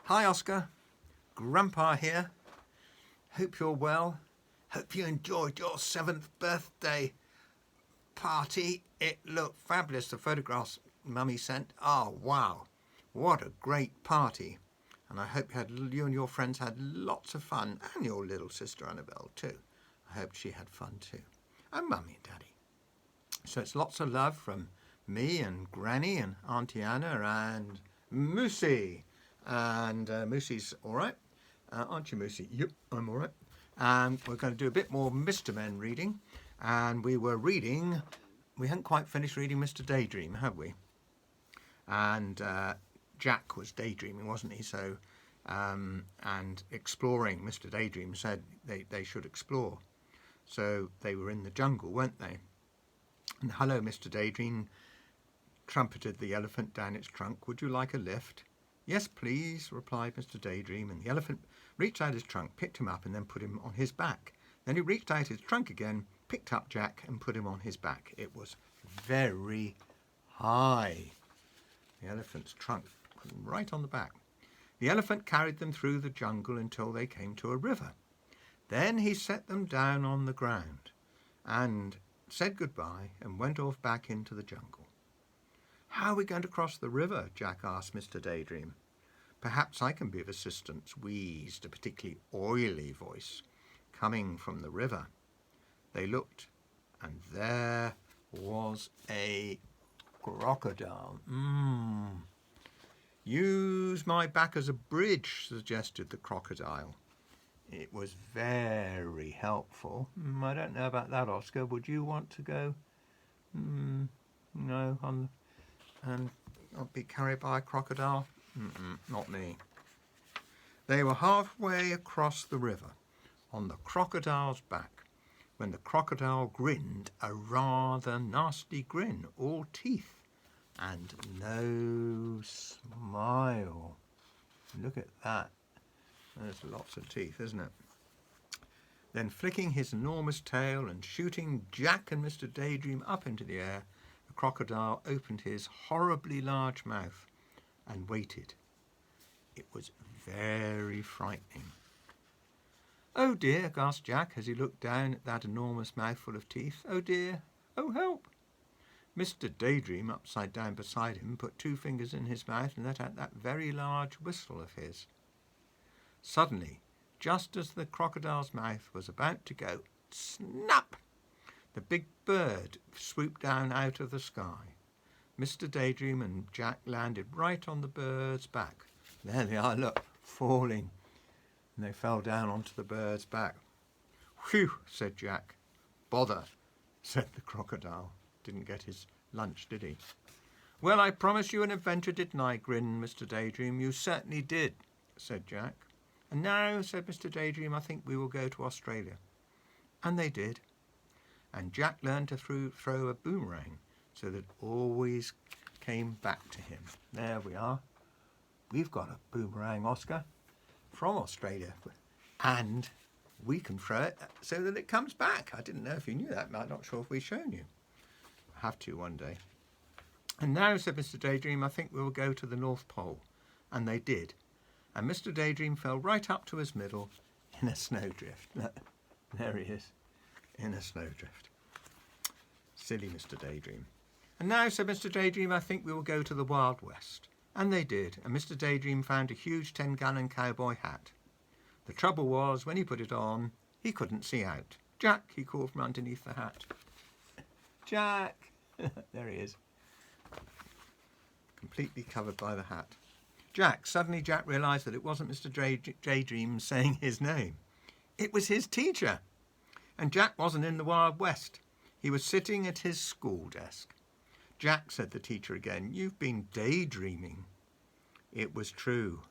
Hi Oscar, Grandpa here. Hope you're well. Hope you enjoyed your 7th birthday party. It looked fabulous, the photographs Mummy sent. Oh wow, what a great party. And I hope you and your friends had lots of fun, and your little sister Annabelle too. I hope she had fun too. And Mummy and Daddy. So it's lots of love from me and Granny and Auntie Anna and Moosey. And Moosey's all right. Aren't you, Moosey? Yep, I'm all right. And we're going to do a bit more Mr. Men reading. And we hadn't quite finished reading Mr. Daydream, have we? And Jack was daydreaming, wasn't he? So, and exploring, Mr. Daydream said they should explore. So they were in the jungle, weren't they? And hello, Mr. Daydream, trumpeted the elephant down its trunk. Would you like a lift? Yes, please, replied Mr. Daydream, and the elephant reached out his trunk, picked him up, and then put him on his back. Then he reached out his trunk again, picked up Jack, and put him on his back. It was very high. The elephant's trunk put him right on the back. The elephant carried them through the jungle until they came to a river. Then he set them down on the ground and said goodbye and went off back into the jungle. How are we going to cross the river? Jack asked Mr. Daydream. Perhaps I can be of assistance, wheezed a particularly oily voice coming from the river. They looked, and there was a crocodile. Use my back as a bridge, suggested the crocodile. It was very helpful. I don't know about that, Oscar. Would you want to go? No, and not be carried by a crocodile? Not me. They were halfway across the river on the crocodile's back when the crocodile grinned a rather nasty grin, all teeth and no smile. Look at that. There's lots of teeth, isn't it? Then flicking his enormous tail and shooting Jack and Mr. Daydream up into the air, the crocodile opened his horribly large mouth and waited. It was very frightening. Oh dear, gasped Jack as he looked down at that enormous mouthful of teeth. Oh dear, oh help. Mr. Daydream, upside down beside him, put 2 fingers in his mouth and let out that very large whistle of his. Suddenly, just as the crocodile's mouth was about to go, snap! The big bird swooped down out of the sky. Mr. Daydream and Jack landed right on the bird's back. There they are, look, falling. And they fell down onto the bird's back. Whew, said Jack. Bother, said the crocodile. Didn't get his lunch, did he? Well, I promised you an adventure, didn't I? Grinned Mr. Daydream. You certainly did, said Jack. And now, said Mr. Daydream, I think we will go to Australia. And they did. And Jack learned to throw a boomerang so that it always came back to him. There we are. We've got a boomerang, Oscar, from Australia. And we can throw it so that it comes back. I didn't know if you knew that. I'm not sure if we've shown you. I'll have to one day. And now, said Mr. Daydream, I think we will go to the North Pole. And they did. And Mr. Daydream fell right up to his middle in a snowdrift. There he is, in a snowdrift. Silly Mr. Daydream. And now, said Mr. Daydream, I think we will go to the Wild West. And they did, and Mr. Daydream found a huge 10-gallon cowboy hat. The trouble was, when he put it on, he couldn't see out. Jack, he called from underneath the hat. Jack! There he is. Completely covered by the hat. Jack, suddenly Jack realised that it wasn't Mr. Daydream saying his name. It was his teacher. And Jack wasn't in the Wild West. He was sitting at his school desk. Jack, said the teacher again, you've been daydreaming. It was true.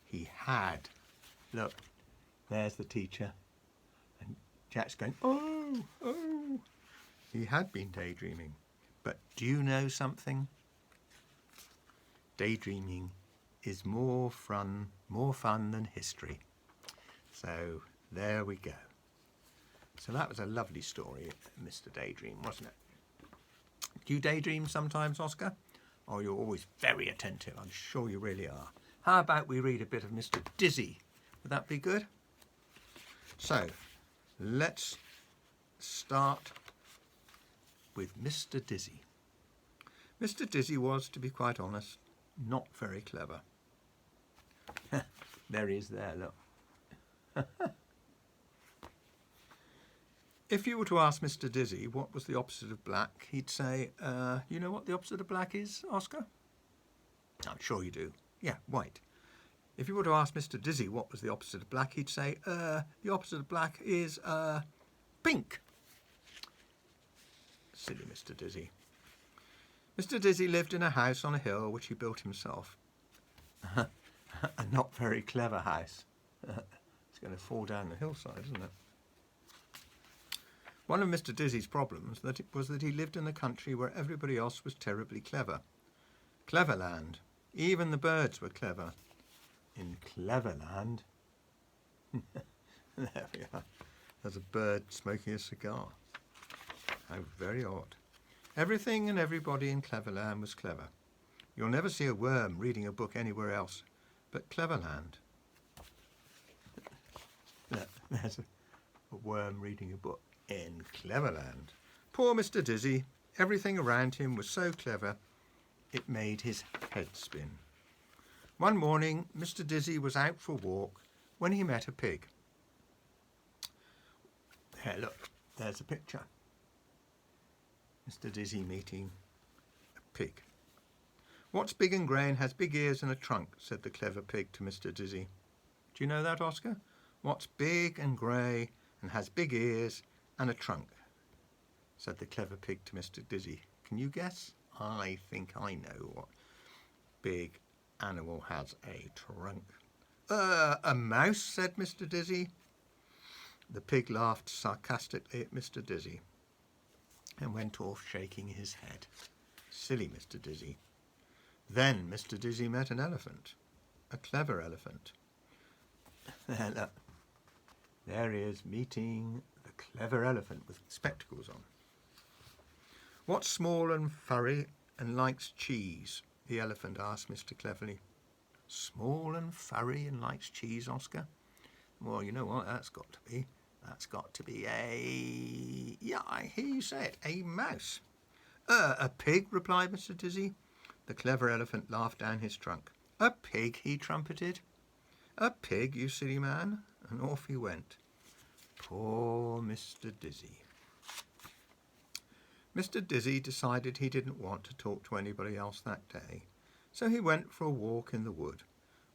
He had. Look, there's the teacher. And Jack's going, oh, oh. He had been daydreaming. But do you know something? Daydreaming is more fun than history. So there we go. So that was a lovely story, Mr. Daydream, wasn't it? Do you daydream sometimes, Oscar? Oh, you're always very attentive. I'm sure you really are. How about we read a bit of Mr Dizzy? Would that be good? So, let's start with Mr Dizzy. Mr Dizzy was, to be quite honest, not very clever. There he is there, look. If you were to ask Mr Dizzy what was the opposite of black, he'd say, you know what the opposite of black is, Oscar? I'm sure you do. Yeah, white. If you were to ask Mr Dizzy what was the opposite of black, he'd say, the opposite of black is pink. Silly Mr Dizzy. Mr Dizzy lived in a house on a hill which he built himself. A not very clever house. It's going to fall down the hillside, isn't it? One of Mr Dizzy's problems was that he lived in a country where everybody else was terribly clever. Cleverland. Even the birds were clever. In Cleverland. There we are. There's a bird smoking a cigar. How very odd. Everything and everybody in Cleverland was clever. You'll never see a worm reading a book anywhere else but Cleverland. There's a worm reading a book in Cleverland. Poor Mr Dizzy. Everything around him was so clever it made his head spin. One morning, Mr Dizzy was out for a walk when he met a pig. Here, look, there's a picture. Mr Dizzy meeting a pig. What's big and grey and has big ears and a trunk, said the clever pig to Mr Dizzy. Do you know that, Oscar? What's big and grey and has big ears and a trunk, said the clever pig to Mr Dizzy. Can you guess? I think I know what big animal has a trunk. A mouse, said Mr Dizzy. The pig laughed sarcastically at Mr Dizzy and went off shaking his head. Silly Mr Dizzy. Then Mr Dizzy met an elephant, a clever elephant. Look, there he is meeting the clever elephant with spectacles on. What's small and furry and likes cheese? The elephant asked Mr Cleverly. Small and furry and likes cheese, Oscar? Well, you know what that's got to be. That's got to be a... Yeah, I hear you say it. A mouse. A pig, replied Mr Dizzy. The clever elephant laughed down his trunk. A pig, he trumpeted. A pig, you silly man. And off he went. Poor Mr Dizzy. Mr Dizzy decided he didn't want to talk to anybody else that day, so he went for a walk in the wood,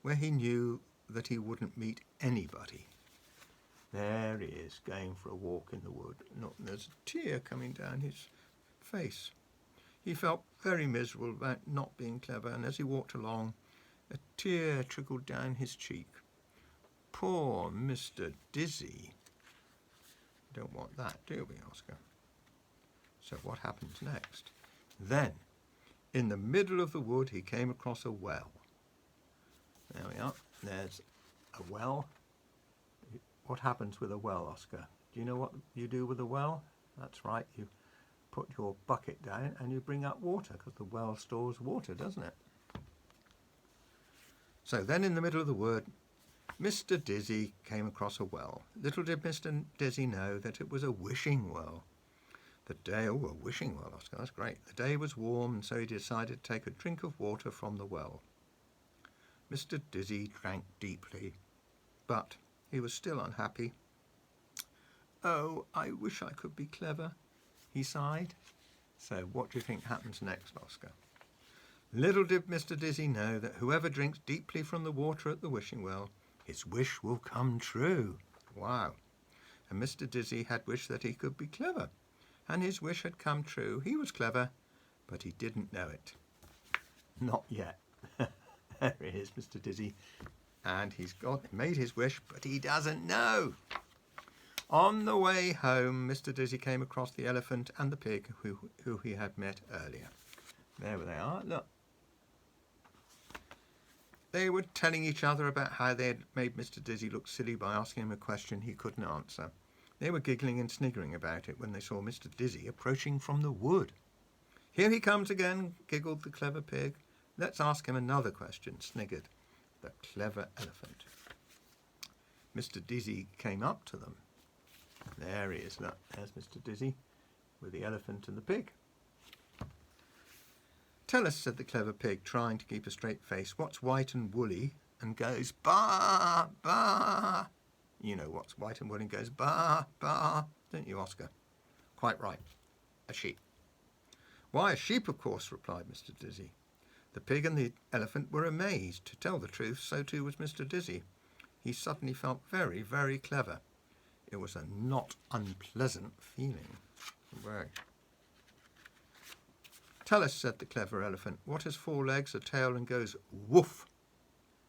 where he knew that he wouldn't meet anybody. There he is, going for a walk in the wood. Look, there's a tear coming down his face. He felt very miserable about not being clever, and as he walked along, a tear trickled down his cheek. Poor Mr Dizzy. Don't want that, do we, Oscar? So what happens next? Then, in the middle of the wood, he came across a well. There we are. There's a well. What happens with a well, Oscar? Do you know what you do with a well? That's right, you put your bucket down and you bring up water, because the well stores water, doesn't it? So then in the middle of the wood, Mr Dizzy came across a well. Little did Mr Dizzy know that it was a wishing well. The day, a wishing well, Oscar, that's great. The day was warm, and so he decided to take a drink of water from the well. Mr Dizzy drank deeply, but he was still unhappy. Oh, I wish I could be clever, he sighed. So what do you think happens next, Oscar? Little did Mr Dizzy know that whoever drinks deeply from the water at the wishing well, his wish will come true. Wow. And Mr Dizzy had wished that he could be clever, and his wish had come true. He was clever, but he didn't know it. Not yet. There he is, Mr Dizzy. And he's made his wish, but he doesn't know. On the way home, Mr Dizzy came across the elephant and the pig who he had met earlier. There they are, look. They were telling each other about how they had made Mr Dizzy look silly by asking him a question he couldn't answer. They were giggling and sniggering about it when they saw Mr Dizzy approaching from the wood. Here he comes again, giggled the clever pig. Let's ask him another question, sniggered the clever elephant. Mr Dizzy came up to them. There he is, look, there's Mr Dizzy with the elephant and the pig. Tell us, said the clever pig, trying to keep a straight face, what's white and woolly and goes ba, ba? You know what's white and woolly and goes ba, ba, don't you, Oscar? Quite right, a sheep. Why, a sheep, of course, replied Mr Dizzy. The pig and the elephant were amazed. To tell the truth, so too was Mr Dizzy. He suddenly felt very, very clever. It was a not unpleasant feeling. Very. Tell us, said the clever elephant, what has 4 legs, a tail and goes woof?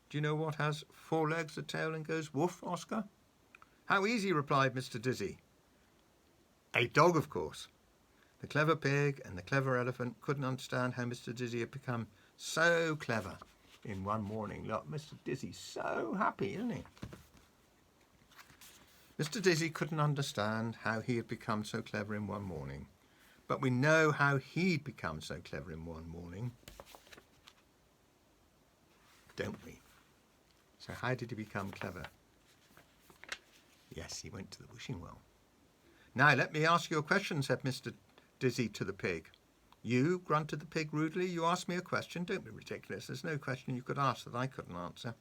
Do you know what has 4 legs, a tail and goes woof, Oscar? How easy, replied Mr Dizzy. A dog, of course. The clever pig and the clever elephant couldn't understand how Mr Dizzy had become so clever in one morning. Look, Mr Dizzy's so happy, isn't he? Mr Dizzy couldn't understand how he had become so clever in one morning. But we know how he'd become so clever in one morning, don't we? So how did he become clever? Yes, he went to the wishing well. Now let me ask you a question, said Mr Dizzy to the pig. You, grunted the pig rudely, you asked me a question. Don't be ridiculous. There's no question you could ask that I couldn't answer.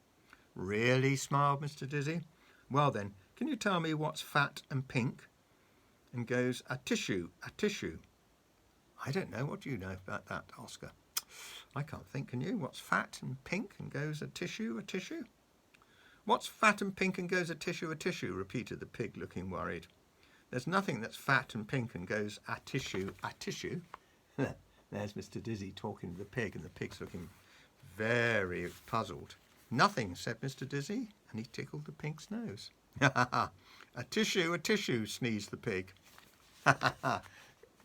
Really, smiled Mr Dizzy. Well then, can you tell me what's fat and pink and goes a tissue, a tissue? I don't know. What do you know about that, Oscar? I can't think, can you? What's fat and pink and goes a tissue, a tissue? What's fat and pink and goes a tissue, repeated the pig, looking worried. There's nothing that's fat and pink and goes a tissue, a tissue. There's Mr Dizzy talking to the pig, and the pig's looking very puzzled. Nothing, said Mr Dizzy, and he tickled the pig's nose. A tissue, sneezed the pig.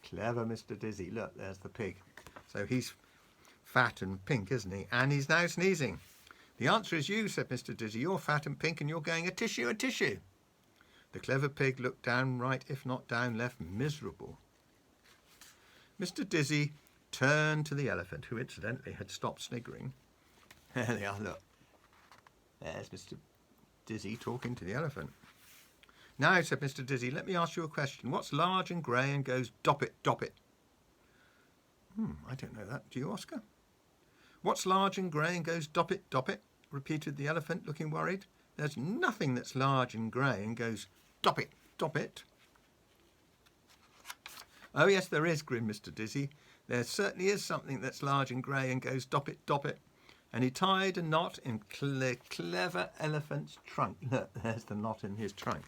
Clever Mr Dizzy. Look, there's the pig. So he's fat and pink, isn't he? And he's now sneezing. The answer is you, said Mr Dizzy. You're fat and pink and you're going a tissue, a tissue. The clever pig looked downright, if not down left, miserable. Mr Dizzy turned to the elephant, who incidentally had stopped sniggering. There they are, look. There's Mr Dizzy talking to the elephant. Now, said Mr Dizzy, let me ask you a question. What's large and grey and goes doppet, doppet? I don't know that. Do you, Oscar? What's large and grey and goes doppet, doppet? Repeated the elephant, looking worried. There's nothing that's large and grey and goes doppet, doppet. Oh, yes, there is, grinned Mr Dizzy. There certainly is something that's large and grey and goes doppet, doppet. And he tied a knot in clever elephant's trunk. Look, there's the knot in his trunk.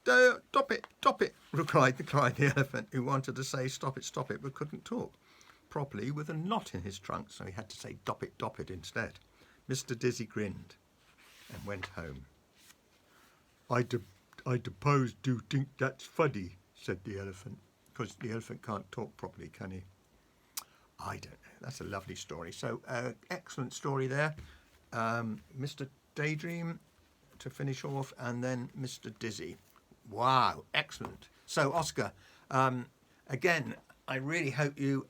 Stop it, cried the elephant, who wanted to say stop it, but couldn't talk properly with a knot in his trunk, so he had to say dop it instead. Mr Dizzy grinned and went home. I suppose do think that's funny, said the elephant, because the elephant can't talk properly, can he? I don't know. That's a lovely story. So, excellent story there. Mr Daydream to finish off, and then Mr Dizzy. Wow, excellent. So, Oscar, again, I really hope you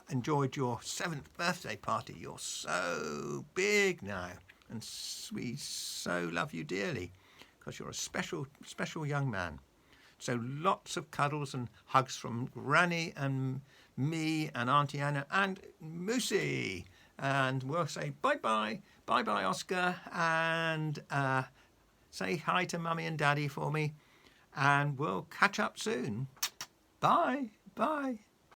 enjoyed your 7th birthday party. You're so big now, and we so love you dearly because you're a special, special young man. So lots of cuddles and hugs from Granny and me and Auntie Anna and Moosey. And we'll say bye-bye, bye-bye, Oscar, and say hi to Mummy and Daddy for me. And we'll catch up soon. Bye. Bye.